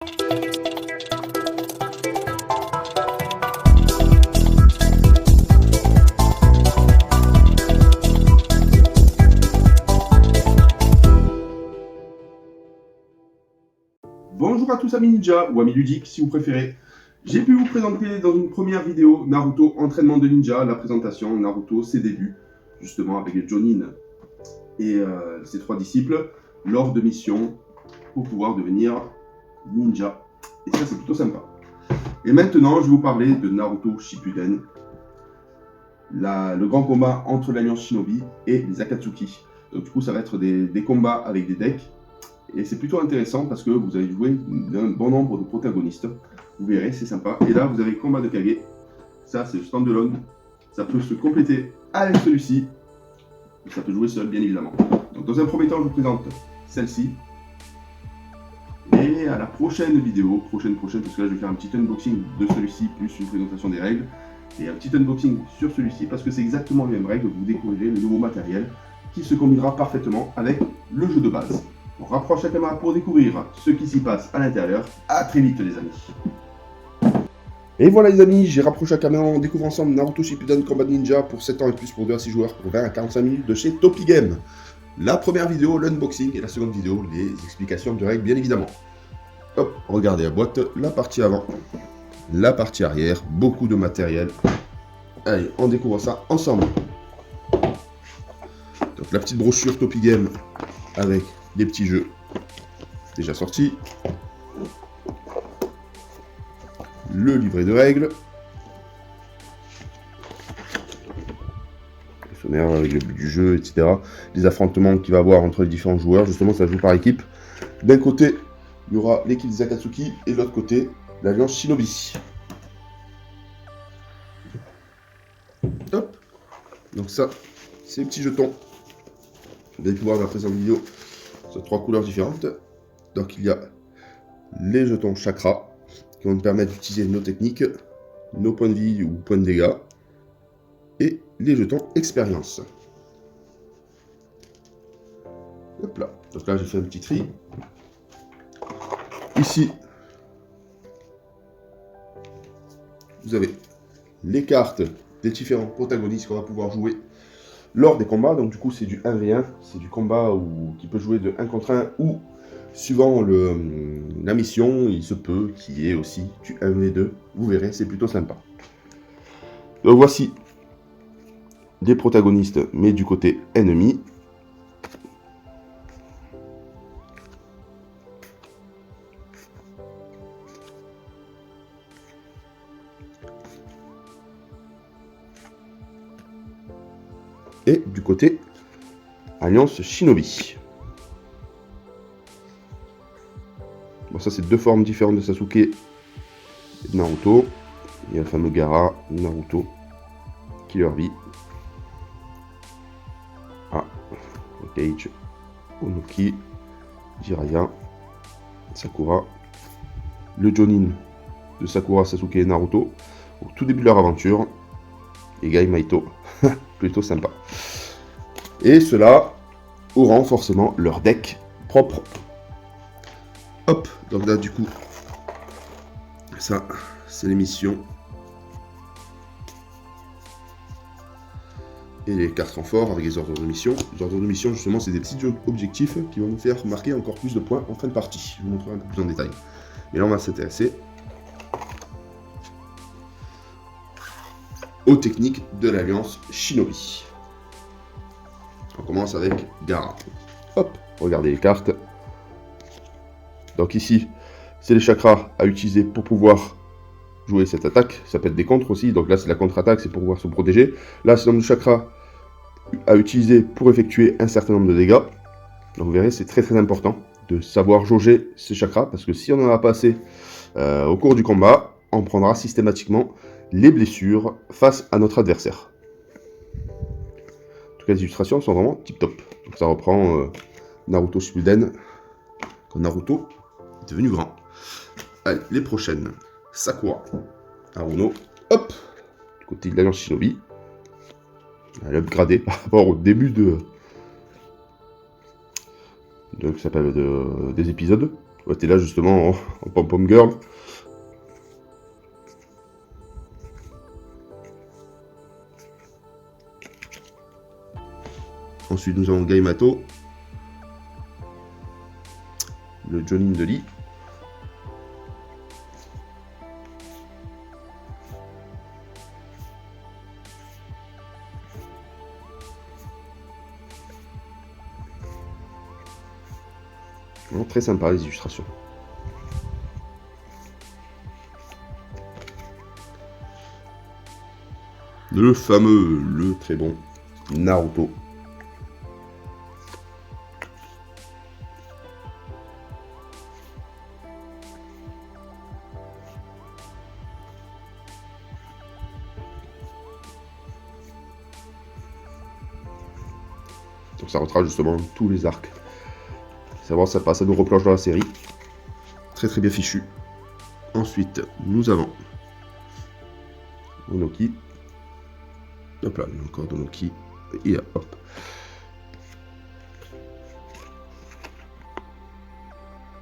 Bonjour à tous amis ninja, ou amis ludiques si vous préférez. J'ai pu vous présenter dans une première vidéo Naruto entraînement de ninja, la présentation Naruto, ses débuts, justement avec Jonin et ses 3 disciples, lors de missions pour pouvoir devenir ninja. Et ça c'est plutôt sympa. Et maintenant je vais vous parler de Naruto Shippuden, le grand combat entre l'Alliance Shinobi et les Akatsuki. Donc du coup ça va être des combats avec des decks. Et c'est plutôt intéressant parce que vous allez jouer un bon nombre de protagonistes. Vous verrez, c'est sympa. Et là, vous avez le combat de Kage. Ça, c'est le standalone. Ça peut se compléter avec celui-ci. Ça peut jouer seul, bien évidemment. Donc, dans un premier temps, je vous présente celle-ci. Et à la prochaine vidéo, prochaine, parce que là, je vais faire un petit unboxing de celui-ci, plus une présentation des règles. Et un petit unboxing sur celui-ci, parce que c'est exactement les mêmes règles. Vous découvrirez le nouveau matériel qui se combinera parfaitement avec le jeu de base. On rapproche la caméra pour découvrir ce qui s'y passe à l'intérieur. A très vite les amis. Et voilà les amis, j'ai rapproché la caméra, on découvre ensemble Naruto Shippuden Combat Ninja pour 7 ans et plus pour 2 à 6 joueurs pour 20 à 45 minutes de chez Topi Game. La première vidéo, l'unboxing, et la seconde vidéo, les explications de règles bien évidemment. Hop, regardez la boîte, la partie avant, la partie arrière, beaucoup de matériel. Allez, on découvre ça ensemble. Donc la petite brochure Topi Game avec des petits jeux déjà sortis, le livret de règles, le sommaire avec le but du jeu, etc. Les affrontements qu'il va y avoir entre les différents joueurs, justement ça joue par équipe. D'un côté, il y aura l'équipe des Akatsuki et de l'autre côté, l'Alliance Shinobi. Hop. Donc ça, c'est les petits jetons. Vous allez pouvoir dans la présente vidéo sur 3 couleurs différentes. Donc il y a les jetons chakra qui vont nous permettre d'utiliser nos techniques, nos points de vie ou points de dégâts, et les jetons expérience. Hop là. Donc là j'ai fait un petit tri. Ici, vous avez les cartes des différents protagonistes qu'on va pouvoir jouer lors des combats. Donc du coup c'est du 1v1, c'est du combat qui peut jouer de 1 contre 1 ou suivant la mission, il se peut qu'il y ait aussi du 1v2, vous verrez, c'est plutôt sympa. Donc voici des protagonistes, mais du côté ennemi. Et du côté Alliance Shinobi. Bon, ça c'est 2 formes différentes de Sasuke et de Naruto. Il y a le fameux Gaara, Naruto, Killer Bee, Kage, Onuki, Jiraiya, Sakura, le Jonin de Sakura, Sasuke et Naruto au tout début de leur aventure, et Gai Maito, plutôt sympa. Et ceux-là auront forcément leur deck propre. Hop, donc là du coup, ça c'est les missions. Et les cartes renforts avec les ordres de mission. Les ordres de mission justement c'est des petits objectifs qui vont nous faire marquer encore plus de points en fin de partie. Je vous montrerai un peu plus en détail. Et là on va s'intéresser aux techniques de l'Alliance Shinobi. On commence avec Gaara. Hop, regardez les cartes. Donc ici, c'est les chakras à utiliser pour pouvoir jouer cette attaque. Ça peut être des contres aussi. Donc là, c'est la contre-attaque, c'est pour pouvoir se protéger. Là, c'est le nombre de chakras à utiliser pour effectuer un certain nombre de dégâts. Donc vous verrez, c'est très très important de savoir jauger ces chakras. Parce que si on en a pas assez au cours du combat, on prendra systématiquement les blessures face à notre adversaire. En tout cas, les illustrations sont vraiment tip top. Donc ça reprend Naruto Shippuden quand Naruto est devenu grand. Allez, les prochaines. Sakura, Haruno, hop, du côté de l'Alliance Shinobi. Elle est upgradée par rapport au début des épisodes. Ouais, t'es là justement en pom-pom girl. Ensuite, nous avons Gaimato, le Jonin de Lee. Vraiment très sympa les illustrations. Le fameux, le très bon Naruto. Donc ça retrace justement tous les arcs. Savoir ça passe, ça nous replonge dans la série. Très très bien fichu. Ensuite, nous avons Onoki. Hop là, encore Onoki. Et hop.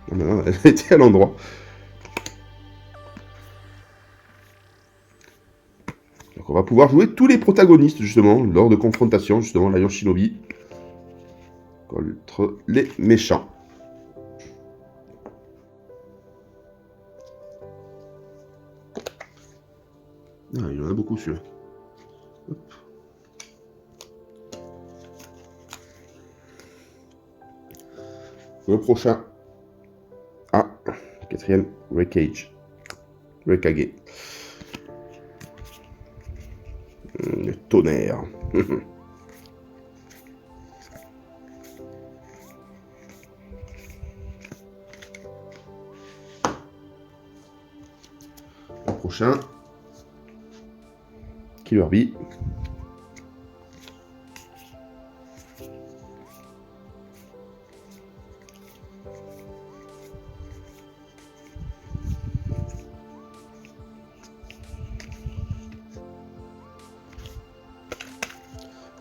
Maintenant, elle était à l'endroit. Donc on va pouvoir jouer tous les protagonistes justement lors de confrontations, justement l'Alliance Shinobi contre les méchants. Ah, il y en a beaucoup celui-là. Le prochain. Ah, quatrième, Rekage. Rekage. Le tonnerre. Le prochain. Killer Bee.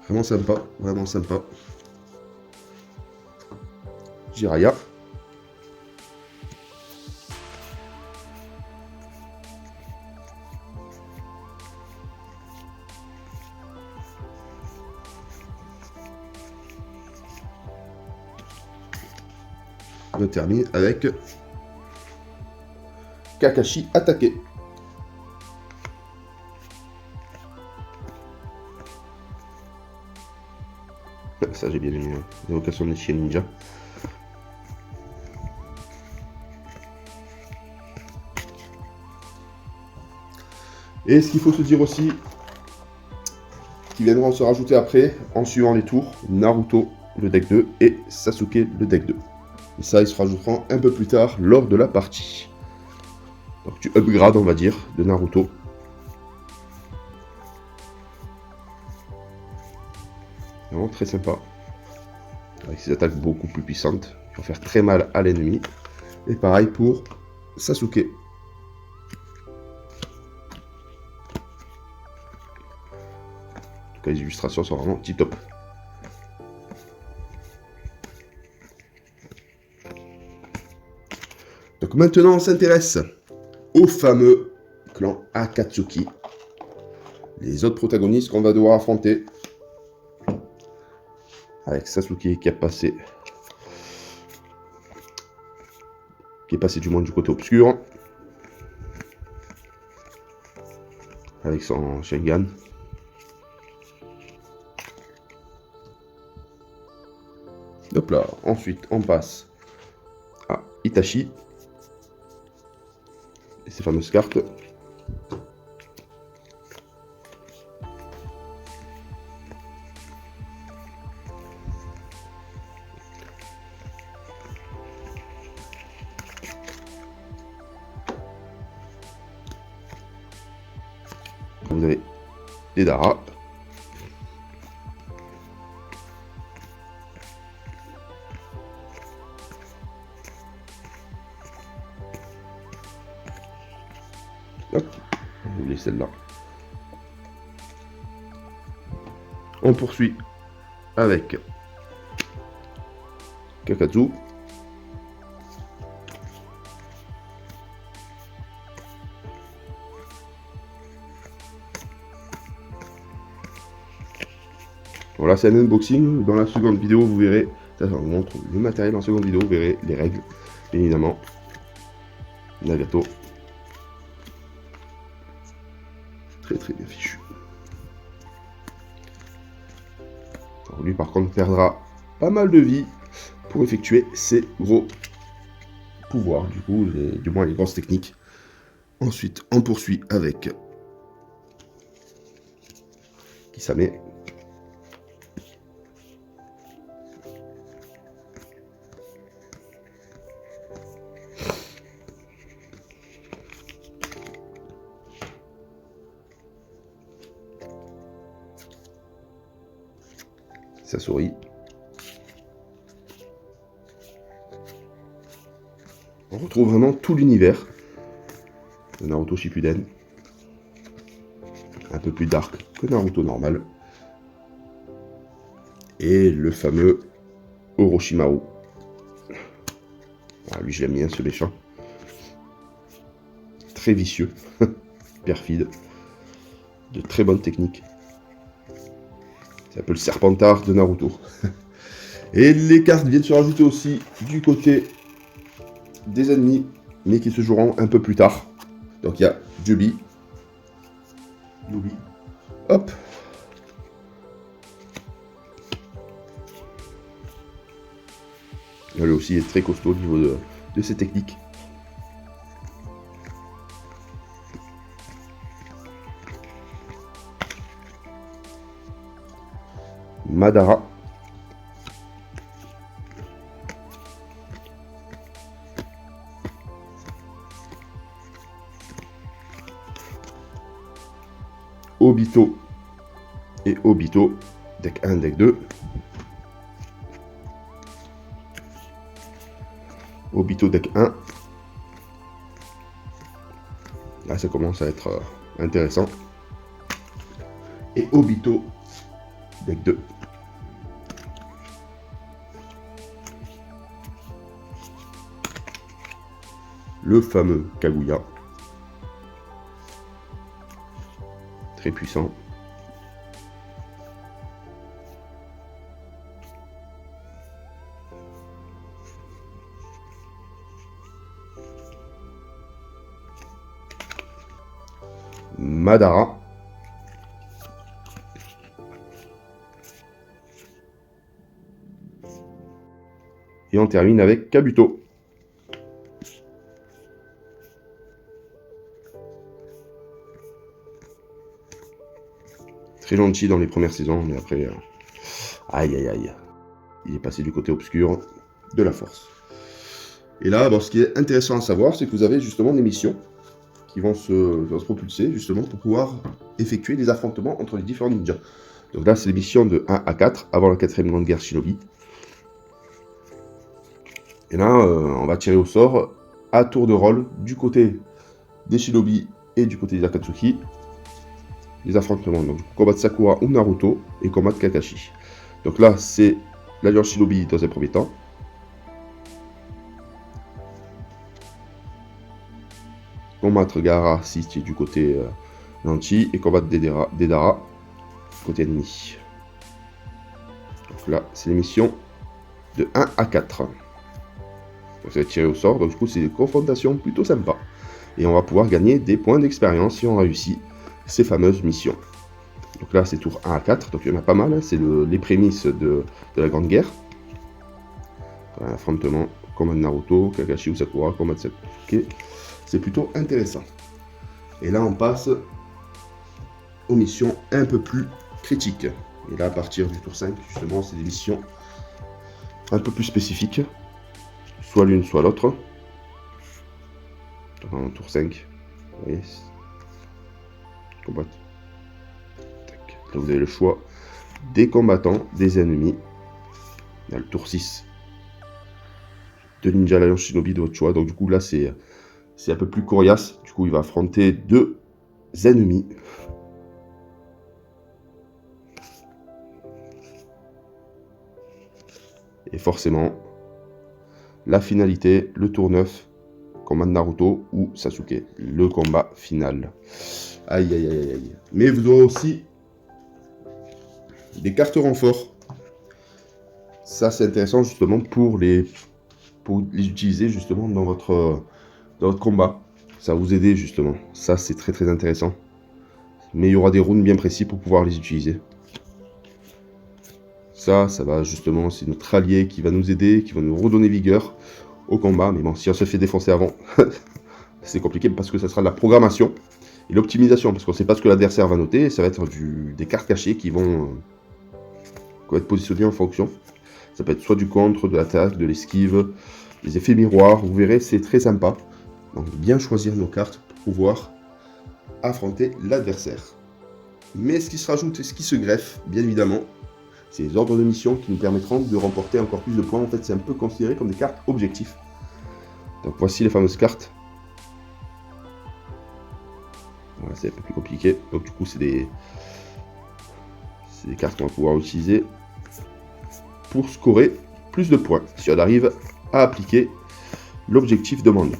Vraiment sympa, vraiment sympa. Jiraiya. On termine avec Kakashi attaqué. Ça j'ai bien aimé, hein. L'évocation des chiens ninja. Et ce qu'il faut se dire aussi, qui viendront se rajouter après, en suivant les tours, Naruto le deck 2 et Sasuke le deck 2. Et ça, ils se rajouteront un peu plus tard lors de la partie. Donc tu upgrades, on va dire, de Naruto. Vraiment très sympa. Avec ses attaques beaucoup plus puissantes, qui vont faire très mal à l'ennemi. Et pareil pour Sasuke. En tout cas, les illustrations sont vraiment tip top. Donc maintenant, on s'intéresse au fameux clan Akatsuki. Les autres protagonistes qu'on va devoir affronter. Avec Sasuke qui est passé du moins du côté obscur. Avec son Sharingan. Hop là, ensuite on passe à Itachi. Et ses fameuses cartes. Vous avez les Dara. Hop, on oublie celle-là. On poursuit avec Kakazu. Voilà, c'est un unboxing. Dans la seconde vidéo, vous verrez, ça, je vous montre le matériel. En seconde vidéo, vous verrez les règles, bien évidemment. Nagato. Très très bien fichu. Alors lui, par contre, perdra pas mal de vie pour effectuer ses gros pouvoirs, du moins les grosses techniques. Ensuite, on poursuit avec Kisame. Ça sourit. On retrouve vraiment tout l'univers de Naruto Shippuden. Un peu plus dark que Naruto normal. Et le fameux Orochimaru. Ah, lui, je l'aime bien, ce méchant. Très vicieux, perfide, de très bonnes techniques. C'est un peu le Serpentard de Naruto. Et les cartes viennent se rajouter aussi du côté des ennemis, mais qui se joueront un peu plus tard. Donc il y a Jubi. Hop. Lui aussi est très costaud au niveau de ses techniques. Madara. Obito et Obito, deck 1, deck 2. Obito, deck 1. Là, ça commence à être intéressant. Et Obito, deck 2. Le fameux Kaguya. Très puissant. Madara. Et on termine avec Kabuto. Très gentil dans les premières saisons, mais après... aïe aïe aïe. Il est passé du côté obscur de la force. Et là, bon, ce qui est intéressant à savoir, c'est que vous avez justement des missions qui vont se propulser justement pour pouvoir effectuer des affrontements entre les différents ninjas. Donc là, c'est les missions de 1 à 4, avant la 4ème grande guerre Shinobi. Et là, on va tirer au sort, à tour de rôle, du côté des Shinobi et du côté des Akatsuki, les affrontements. Donc, combat de Sakura ou Naruto et combat de Kakashi. Donc là, c'est l'Alliance Shinobi dans un premier temps. Combattre Gaara si tu es du côté Nanchi et combattre Deidara côté ennemi. Donc là, c'est les missions de 1 à 4. Donc ça va être tiré au sort, donc du coup c'est des confrontations plutôt sympas. Et on va pouvoir gagner des points d'expérience si on réussit ces fameuses missions. Donc là c'est tour 1 à 4, donc il y en a pas mal, hein. C'est les prémices de la Grande Guerre. Un affrontement, combat de Naruto, Kakashi ou Sakura, combat de Sasuke. C'est plutôt intéressant. Et là on passe aux missions un peu plus critiques. Et là à partir du tour 5, justement, c'est des missions un peu plus spécifiques. Soit l'une, soit l'autre. Dans tour 5. Vous voyez, combattre. Là vous avez le choix des combattants, des ennemis. Il y a le tour 6 de Ninja l'Alliance Shinobi de votre choix. Donc du coup là c'est un peu plus coriace. Du coup il va affronter 2 ennemis. Et forcément, la finalité, le tour 9, combat de Naruto ou Sasuke, le combat final. Aïe aïe aïe aïe. Mais vous aurez aussi des cartes renforts. Ça, c'est intéressant justement pour les utiliser justement dans votre combat. Ça va vous aider justement. Ça, c'est très très intéressant. Mais il y aura des runes bien précis pour pouvoir les utiliser. Ça va justement, c'est notre allié qui va nous aider, qui va nous redonner vigueur au combat. Mais bon, si on se fait défoncer avant, c'est compliqué parce que ça sera de la programmation et l'optimisation. Parce qu'on ne sait pas ce que l'adversaire va noter. Ça va être des cartes cachées qui vont être positionnées en fonction. Ça peut être soit du contre, de l'attaque, de l'esquive, des effets miroirs. Vous verrez, c'est très sympa. Donc bien choisir nos cartes pour pouvoir affronter l'adversaire. Mais ce qui se rajoute et ce qui se greffe, bien évidemment, c'est les ordres de mission qui nous permettront de remporter encore plus de points. En fait, c'est un peu considéré comme des cartes objectifs. Donc voici les fameuses cartes. Voilà, c'est un peu plus compliqué. Donc du coup, c'est des cartes qu'on va pouvoir utiliser pour scorer plus de points si on arrive à appliquer l'objectif demandé.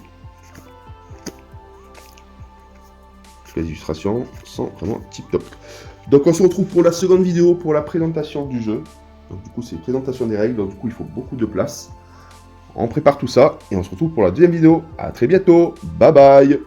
Les illustrations sont vraiment tip top. Donc on se retrouve pour la seconde vidéo pour la présentation du jeu. Donc du coup c'est une présentation des règles, donc du coup il faut beaucoup de place. On prépare tout ça et on se retrouve pour la deuxième vidéo. A très bientôt, bye bye.